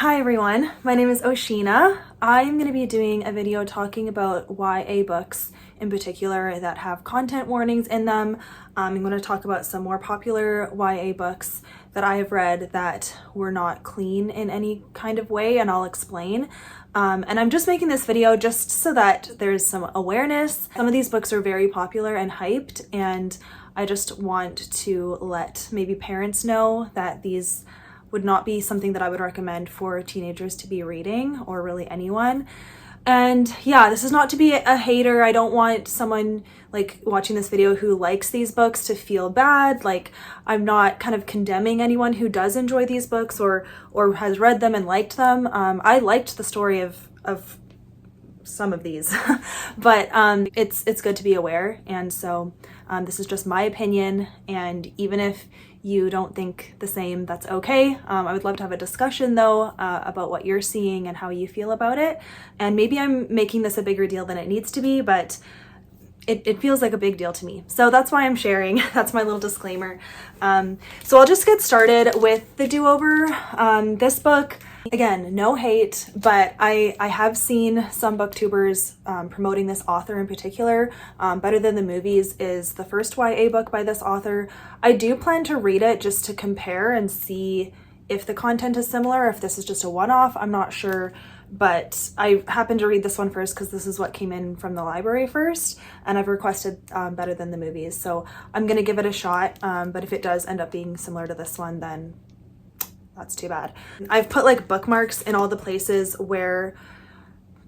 Hi everyone, my name is O-Sheena. I'm going to be doing a video talking about YA books in particular that have content warnings in them. I'm going to talk about some more popular YA books that I have read that were not clean in any kind of way, and I'll explain. And I'm just making this video just so that there's some awareness. Some of these books are very popular and hyped, and I just want to let maybe parents know that these would not be something that I would recommend for teenagers to be reading, or really anyone. And yeah, this is not to be a hater. I don't want someone like watching this video who likes these books to feel bad. Like, I'm not kind of condemning anyone who does enjoy these books or has read them and liked them. I liked the story of some of these, but it's good to be aware. And so this is just my opinion, and even if you don't think the same, that's okay. I would love to have a discussion though about what you're seeing and how you feel about it. And maybe I'm making this a bigger deal than it needs to be, but it feels like a big deal to me. So that's why I'm sharing. That's my little disclaimer. So I'll just get started with the do-over. This book, again, no hate, but I have seen some booktubers promoting this author in particular. Better Than the Movies is the first YA book by this author. I do plan to read it just to compare and see if the content is similar, if this is just a one-off. I'm not sure, but I happened to read this one first because this is what came in from the library first, and I've requested Better Than the Movies. So I'm gonna give it a shot, but if it does end up being similar to this one, then that's too bad. I've put like bookmarks in all the places where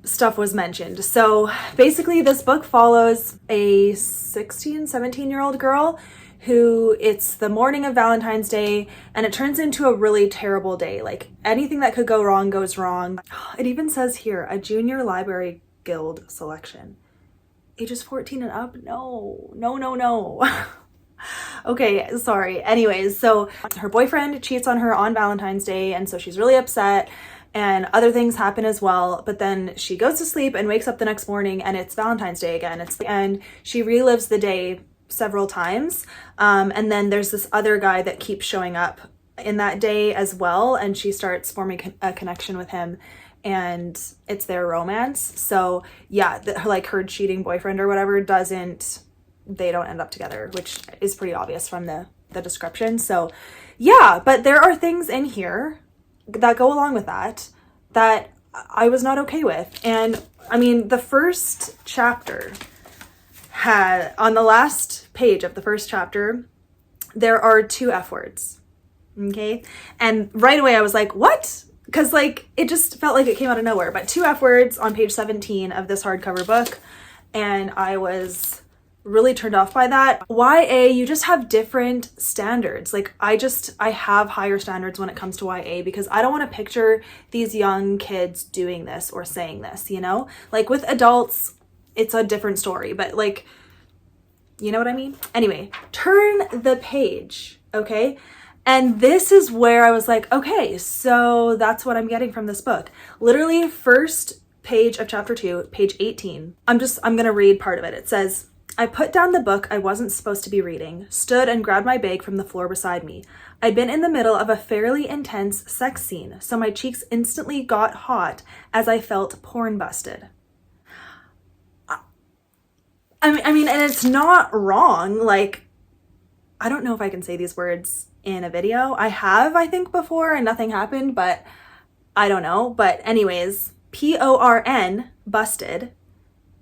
stuff was mentioned. So basically this book follows a 17-year-old girl who, it's the morning of Valentine's Day, and it turns into a really terrible day. Like, anything that could go wrong goes wrong. It even says here, a junior library guild selection. Ages 14 and up? No. Okay, sorry. Anyways, so her boyfriend cheats on her on Valentine's Day, and so she's really upset, and other things happen as well. But then she goes to sleep and wakes up the next morning and it's Valentine's Day again. And she relives the day several times. And then there's this other guy that keeps showing up in that day as well, and she starts forming a connection with him, and it's their romance. So yeah, like her cheating boyfriend or whatever they don't end up together, which is pretty obvious from the description. So yeah, but there are things in here that go along with that I was not okay with. And I mean, the first chapter had, on the last page of the first chapter, there are 2 F words. Okay. And right away I was like, what? Because like, it just felt like it came out of nowhere. But 2 F words on page 17 of this hardcover book, and I was really turned off by that. YA, you just have different standards. Like, I have higher standards when it comes to YA, because I don't want to picture these young kids doing this or saying this, you know? Like, with adults, it's a different story, but like, you know what I mean? Anyway, turn the page, okay? And this is where I was like, okay, so that's what I'm getting from this book. Literally, first page of chapter 2, page 18. I'm gonna read part of it. It says, I put down the book I wasn't supposed to be reading, stood and grabbed my bag from the floor beside me. I'd been in the middle of a fairly intense sex scene, so my cheeks instantly got hot as I felt porn busted. I mean, and it's not wrong. Like, I don't know if I can say these words in a video. I have, I think, before, and nothing happened, but I don't know. But anyways, PORN, busted,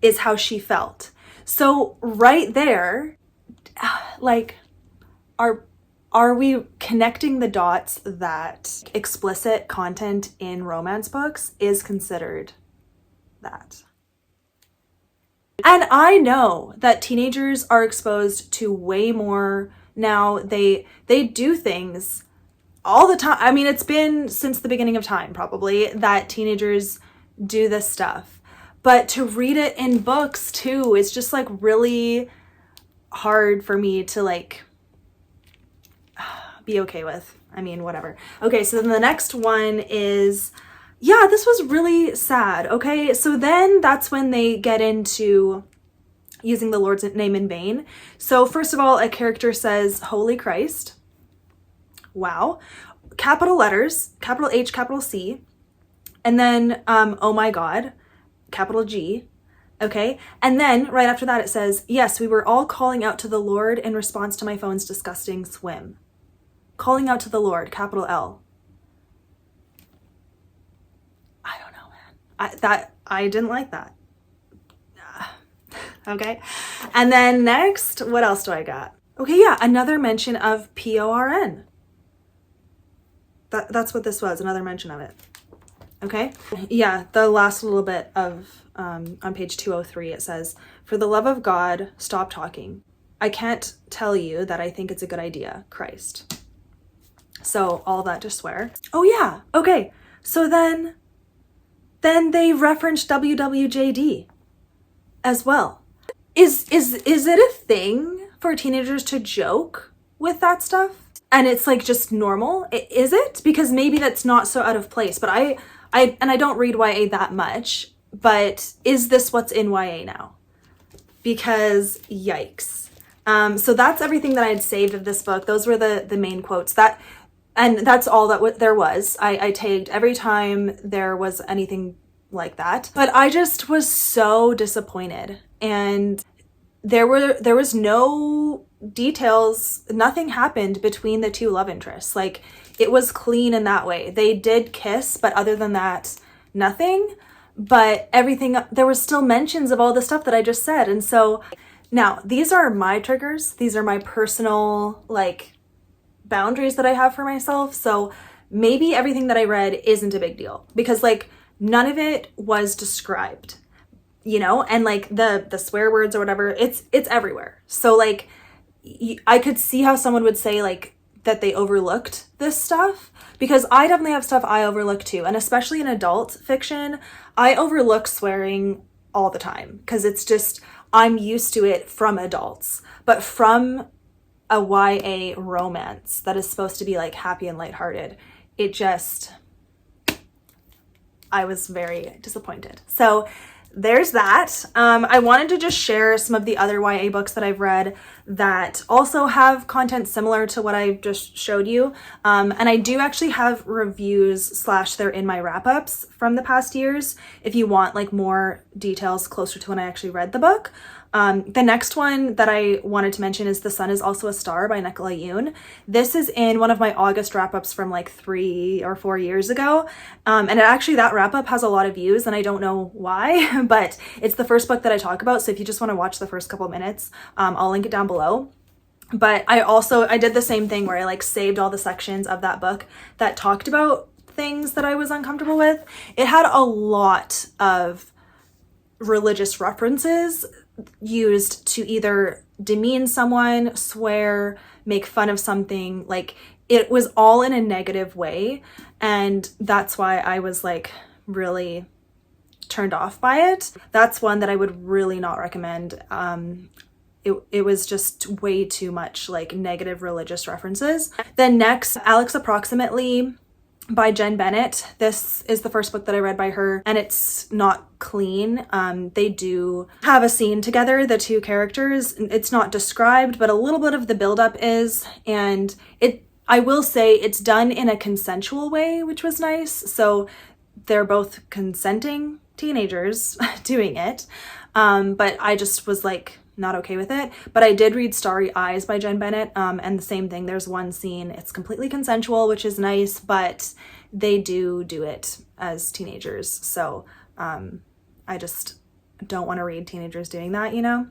is how she felt. So right there, like, are we connecting the dots that explicit content in romance books is considered that? And I know that teenagers are exposed to way more now. They do things all the time. I mean, it's been since the beginning of time, probably, that teenagers do this stuff. But to read it in books too is just like really hard for me to like be okay with. I mean, whatever. Okay, so then the next one is, yeah, this was really sad. Okay, so then that's when they get into using the Lord's name in vain. So first of all, a character says, Holy Christ. Wow. Capital letters, capital H, capital C. And then, oh my God, capital G. Okay. And then right after that, it says, yes, we were all calling out to the Lord in response to my phone's disgusting swim. Calling out to the Lord, capital L. I don't know, man. I didn't like that. Okay. And then next, what else do I got? Okay. Yeah. Another mention of PORN. That's what this was. Another mention of it. Okay. Yeah. The last little bit of, on page 203, it says, for the love of God, stop talking. I can't tell you that I think it's a good idea, Christ. So all that to swear. Oh yeah. Okay. So then they referenced WWJD as well. Is it a thing for teenagers to joke with that stuff? And it's like just normal? Is it? Because maybe that's not so out of place, but I don't read YA that much, but is this what's in YA now? Because yikes. So that's everything that I had saved of this book. Those were the main quotes. And that's all that there was. I tagged every time there was anything like that. But I just was so disappointed. And there was no details. Nothing happened between the two love interests. Like, it was clean in that way. They did kiss, but other than that, nothing. But everything, there was still mentions of all the stuff that I just said. And so now these are my triggers. These are my personal, like, boundaries that I have for myself. So maybe everything that I read isn't a big deal because, like, none of it was described, you know, and like the swear words or whatever, it's everywhere. So like, I could see how someone would say like that they overlooked this stuff, because I definitely have stuff I overlook too. And especially in adult fiction, I overlook swearing all the time because it's just, I'm used to it from adults. But from a YA romance that is supposed to be like happy and lighthearted, it just, I was very disappointed. So there's that. I wanted to just share some of the other YA books that I've read that also have content similar to what I just showed you. And I do actually have reviews / they're in my wrap-ups from the past years if you want like more details closer to when I actually read the book. The next one that I wanted to mention is The Sun is Also a Star by Nicole Yoon. This is in one of my August wrap-ups from like 3 or 4 years ago. And that wrap-up has a lot of views and I don't know why, but it's the first book that I talk about. So if you just want to watch the first couple minutes, I'll link it down below. But I did the same thing where I like saved all the sections of that book that talked about things that I was uncomfortable with. It had a lot of religious references used to either demean someone, swear, make fun of something. Like, it was all in a negative way. And that's why I was like really turned off by it. That's one that I would really not recommend. It was just way too much like negative religious references. Then next, Alex Approximately by Jenn Bennett. This is the first book that I read by her, and it's not clean. They do have a scene together, the two characters. It's not described, but a little bit of the buildup is, and I will say it's done in a consensual way, which was nice. So they're both consenting teenagers doing it. But I just was like not okay with it. But I did read Starry Eyes by Jenn Bennett, and the same thing. There's one scene, it's completely consensual, which is nice, but they do it as teenagers. So I just don't want to read teenagers doing that, you know,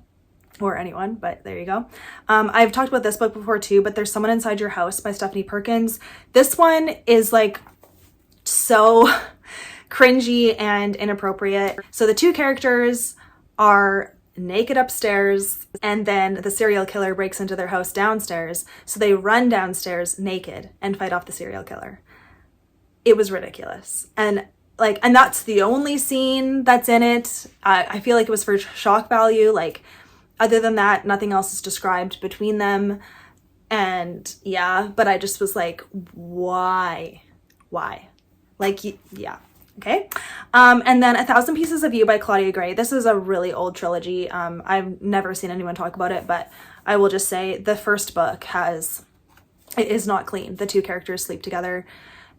or anyone, but there you go. I've talked about this book before too, but There's Someone Inside Your House by Stephanie Perkins. This one is like so cringy and inappropriate. So the two characters are naked upstairs, and then the serial killer breaks into their house downstairs. So they run downstairs naked and fight off the serial killer. It was ridiculous. And that's the only scene that's in it. I feel like it was for shock value. Like, other than that, nothing else is described between them. And yeah, but I just was like, why? Like, yeah. Okay. And then 1,000 Pieces of You by Claudia Gray. This is a really old trilogy. I've never seen anyone talk about it, but I will just say the first book it is not clean. The two characters sleep together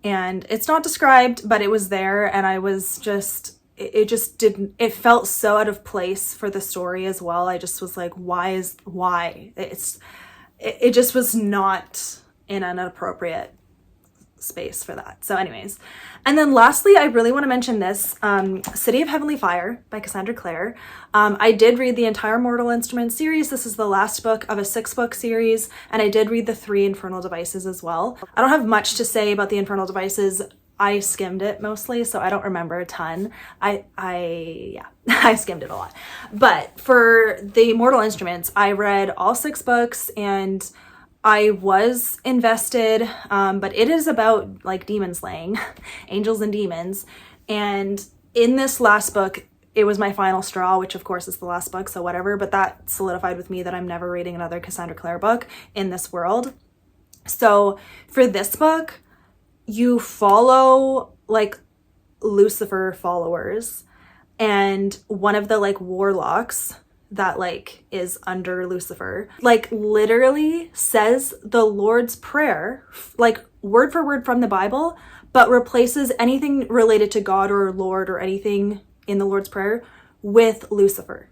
and it's not described, but it was there, and I was just, it just didn't, it felt so out of place for the story as well. I just was like, why? It just was not in an appropriate space for that. So anyways, and then lastly, I really want to mention this, City of Heavenly Fire by Cassandra Clare. I did read the entire Mortal Instruments series. This is the last book of a 6-book series, and I did read the 3 Infernal Devices as well. I don't have much to say about the Infernal Devices. I skimmed it mostly, so I don't remember a ton. Yeah, I skimmed it a lot. But for the Mortal Instruments, I read all 6 books, and I was invested, but it is about like demon slaying, angels and demons. And in this last book, it was my final straw, which of course is the last book, so whatever, but that solidified with me that I'm never reading another Cassandra Clare book in this world. So for this book, you follow like Lucifer followers, and one of the like warlocks that like is under Lucifer like literally says the Lord's Prayer like word for word from the Bible, but replaces anything related to God or Lord or anything in the Lord's Prayer with Lucifer,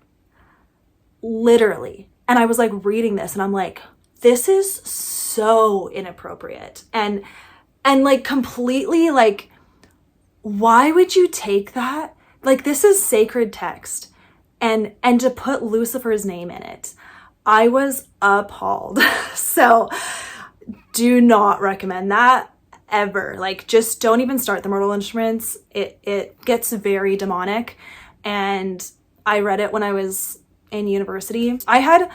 literally. And I was like reading this and I'm like, this is so inappropriate and like completely like, why would you take that? Like, this is sacred text, and to put Lucifer's name in it, I was appalled. So do not recommend that ever. Like, just don't even start the Mortal Instruments. It gets very demonic, and I read it when I was in university. I had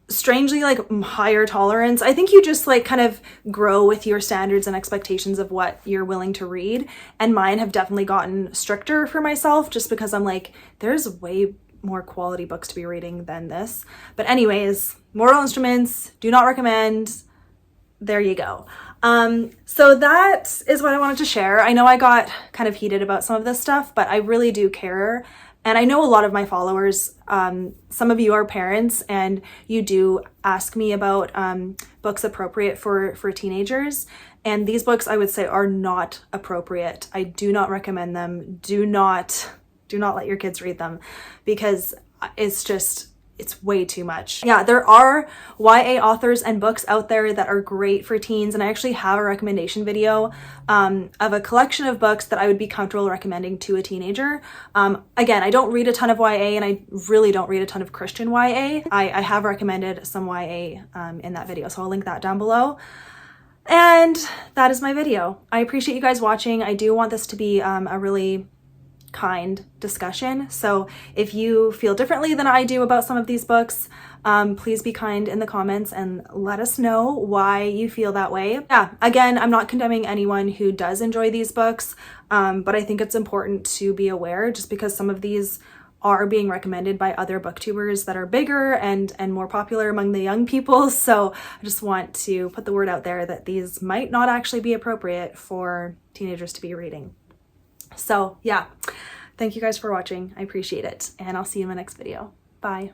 strangely like higher tolerance. I think you just like kind of grow with your standards and expectations of what you're willing to read, and mine have definitely gotten stricter for myself just because I'm like, there's way more quality books to be reading than this. But anyways, Mortal Instruments, do not recommend. There you go. So that is what I wanted to share. I know I got kind of heated about some of this stuff, but I really do care. And I know a lot of my followers, some of you are parents, and you do ask me about books appropriate for teenagers. And these books, I would say, are not appropriate. I do not recommend them. Do not let your kids read them, because it's way too much. Yeah, there are YA authors and books out there that are great for teens, and I actually have a recommendation video of a collection of books that I would be comfortable recommending to a teenager. Again, I don't read a ton of YA, and I really don't read a ton of Christian YA. I have recommended some YA in that video, so I'll link that down below. And that is my video. I appreciate you guys watching. I do want this to be a really kind discussion. So if you feel differently than I do about some of these books, please be kind in the comments and let us know why you feel that way. Yeah, again, I'm not condemning anyone who does enjoy these books, but I think it's important to be aware, just because some of these are being recommended by other booktubers that are bigger and more popular among the young people. So I just want to put the word out there that these might not actually be appropriate for teenagers to be reading. So yeah, thank you guys for watching. I appreciate it, and I'll see you in my next video. Bye.